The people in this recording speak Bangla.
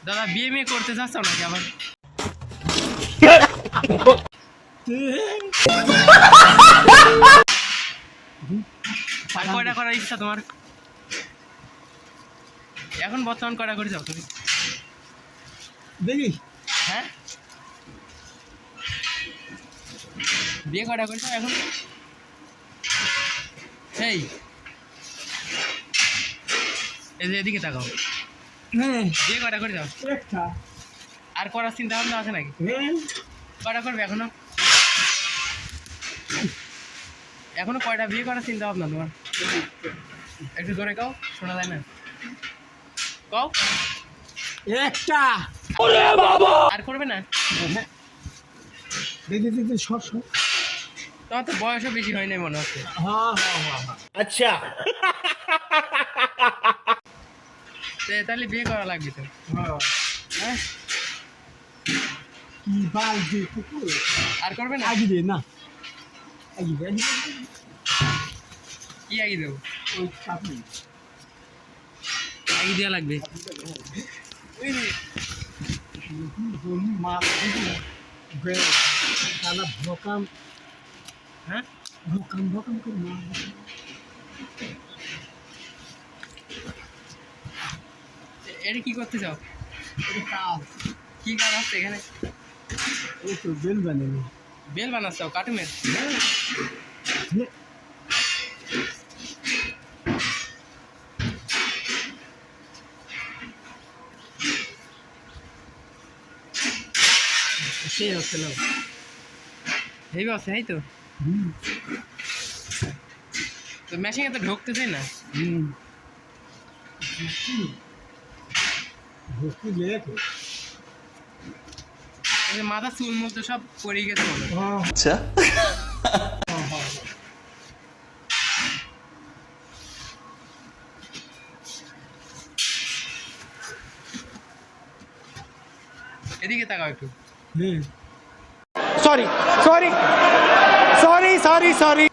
দাদা বিয়ে মেয়ে করতে চাচ্ছ নাকি আবার? আর কয়টা করার ইচ্ছা তোমার? এখন বর্তমান কয়টা করে যাও তুমি? দেখি হ্যাঁ, বিয়ে কয়টা করেছো এখন? এই এই যে এদিকে তাকাও, হ্যাঁ বিয়ে কয়টা করে যাও? একটা আর করার চিন্তা ভাবনা আছে নাকি? হ্যাঁ কয়টা করবে এখনো? এখনো কয়টা বিয়ে করার চিন্তা ভাবনা তোমার? একটু জোরে কাও, শোনা যায় না। কাও। একটা আর করবে না? হ্যাঁ দেখি দেখি সব সব তোমার তো বয়সও বেশি হয় নাই মনে হচ্ছে। হ্যাঁ হ্যাঁ হ্যাঁ হ্যাঁ अच्छा তাহলে বিয়ে করা লাগবে তো। হ্যাঁ হ্যাঁ, কি বাল দিয়ে কুকুর আর করবে না? আগে দে না আগে দে কি আগে দেবো? ওই চাপি আগে দেওয়া লাগবে। মাছ তারা ভোকাম হ্যাঁ, ভোকাম ভোকাম করে মাছ এটা কি করতে চাও? এটা কাজ কি কাজ আছে এখানে? এই তো বেল বানানো বেল বানাচ্ছ কার্টুনের? সেই হচ্ছে না, এই আছে এই তো। তো মেশিনে তো ঢুকতেছে না। ভর্তি লেগে এই যে মাথা চুল মুল তো সব পড়ে গেছে মনে হয়। হ্যাঁ अच्छा হ্যাঁ হ্যাঁ এদিকে তাকাও একটু। হ্যাঁ sorry sorry sorry sorry sorry